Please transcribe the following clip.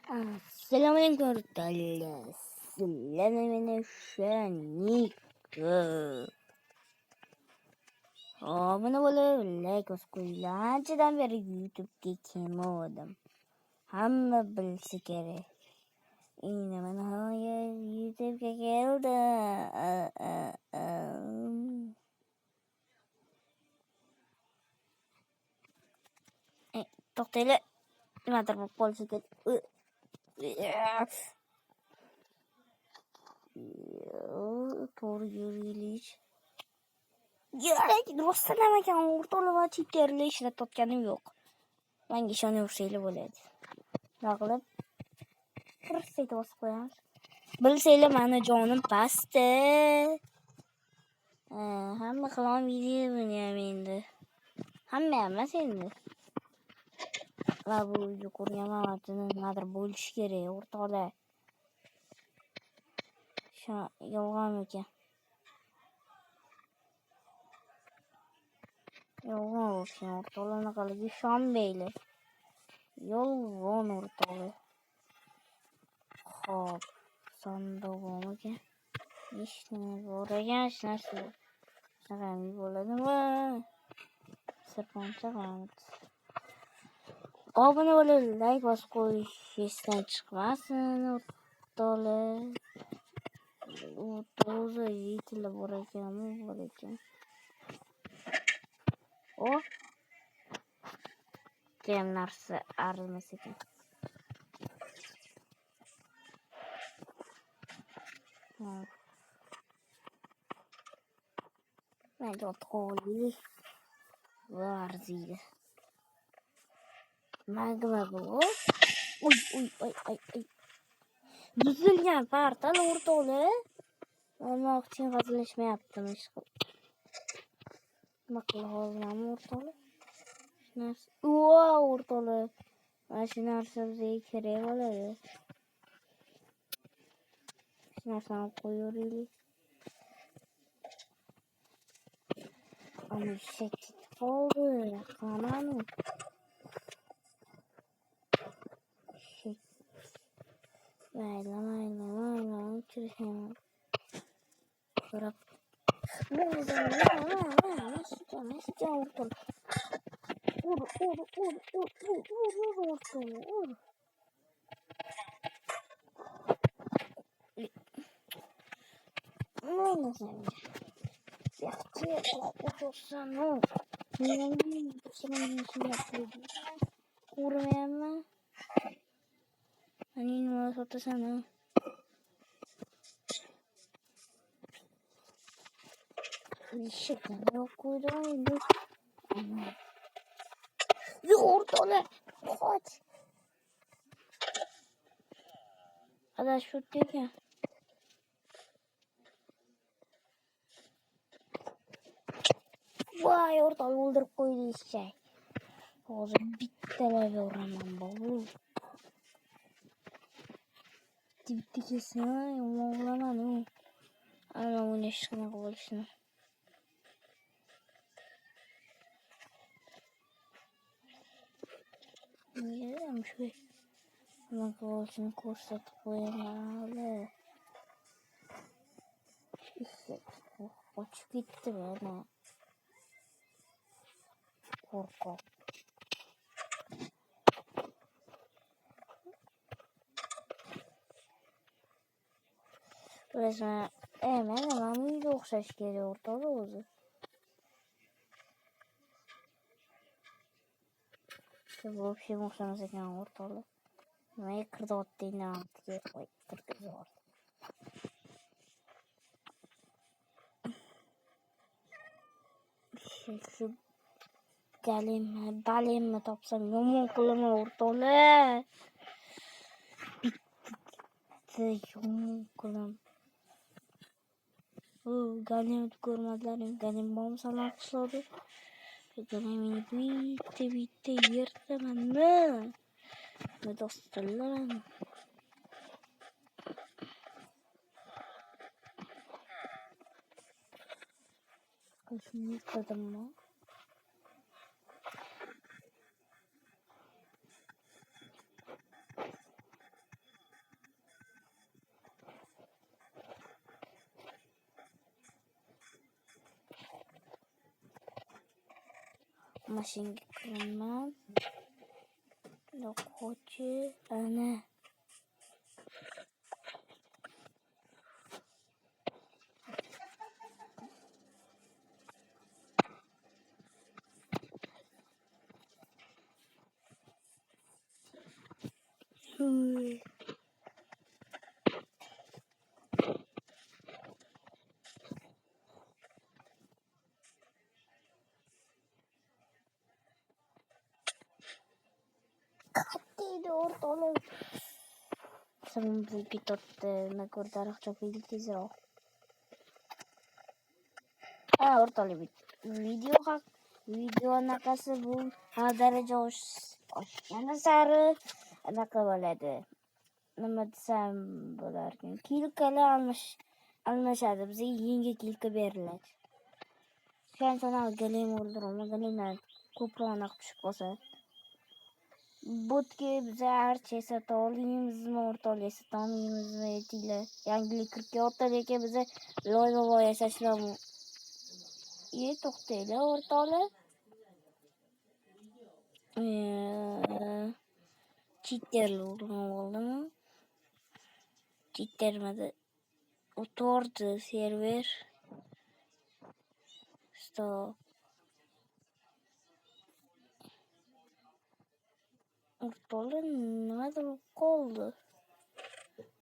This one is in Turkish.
Assalamualaikum warahmatullahi wabarakatuh. Bana böyle like koyuyla önceden beri YouTube'ga kim oldum. Hamma bilse gerek. Yine ben hayır YouTube'ga geldim. Toktayla nimadir bu polisi to'g'ri yuraylik. Rostdan ham ekan, o'rtoqlar Twitter'da ishlatayotganim yo'q. Menga ishonaversanglar bo'ladi. Nima qilib? Saytga bosib qo'yamiz. Bilsanglar mani jonim pastda. Hamma qilgan videoni ham endi. Hamma emas endi. Va bu ko'rgan ma'lumotni nimadir bo'lishi kerak, o'rtoqlar. Yolg'on ekan. Yolg'on olsun o'rtoqlar, unaqalarga ishonmanglar. Yolg'on o'rtoqlar. Xo'p, sandig'im ekan. Hech nima bor ekan, hech narsa yo'q. Sharamiy bo'ladimi? Sirpancha qilamiz. Obuna bo'lib, like bosib qo'yish esdan chiqmasin o'rtoqlar. U to'g'ri yetila bor ekanmi, bor ekan. O degan narsa arimas ekan. Menga qo'ylik va arziydi. Magma bu. Uy. Buzilgan portal o'rtoqlar. Olmoq uchun hazillashmayaptimi ish qilib. Nima qilib hozirmi o'rtoqlar? O'rtoqlar. Mana shu narsa bizga kerak bo'ladi. Shu narsani qo'yaveraylik. Ana shekil qoldi. Qamani. Mayla. Uchirishim. So'rab. Nasıl ortalık? Ur. Ne sen? Yakçıya otursan ne olur? Neyden senin için yapıyordun? Kurmayama. Hani numara satasana. Şıkkın yok kuyruğu. Yoğurtalı. Kaç. Hadi şu diyor ya. Vay ortalığı öldürüp koydu işte. Hozir bittalab bu. Bitti kesin ha. Yo'g'laman. Ana buni hech qanaqa bo'lishini. Neyam shu. Bunaqa bo'lishini ko'rsatib qo'yaman. Qochib ketdi mana. Qo'rqoq. Resmen hemen uyga o'xshash kerak o'rtoqlar o'zi. Bu şey o'xshamas ekan o'rtoqlar. Nimaga kirdotdinglar ortiga qo'y, kirgizib. Shu balimni topsam yomon qilaman o'rtoqlar. Bitta yomon qilaman. Galimni ko'rmadilaring, galim bormi salom qiladi. Galimni bitta yerdamanmi? Do'stlar. Şunu yıkadım mı? Mashinaga kiraman. Yo'qchi, ana. Katıydı ortalık. Sen bir pitot ne kurtarak çok ilgisiz o. Ha ortalık bir video nakası bu. Ha derece hoş. Yana sarı. Naka bo'ladi. Nima desam bo'larkan? Kilkali almashadi. Bizga yengil kilka beriladi. Sen sana galim o'ldiraman. Galimlar ko'proq tushib qolsa. Botga biza archa sota olamizmi, o'rtoqlik sota olmaymizmi aytinglar. Yangilik 46 lekin biza loy yasashlar. To'xtanglar o'rtoqlar. Cheaterlar urgan bo'ldimi? Cheatermadi. O'tordi server. Stop. O'rtoqlar nimadir qoldi.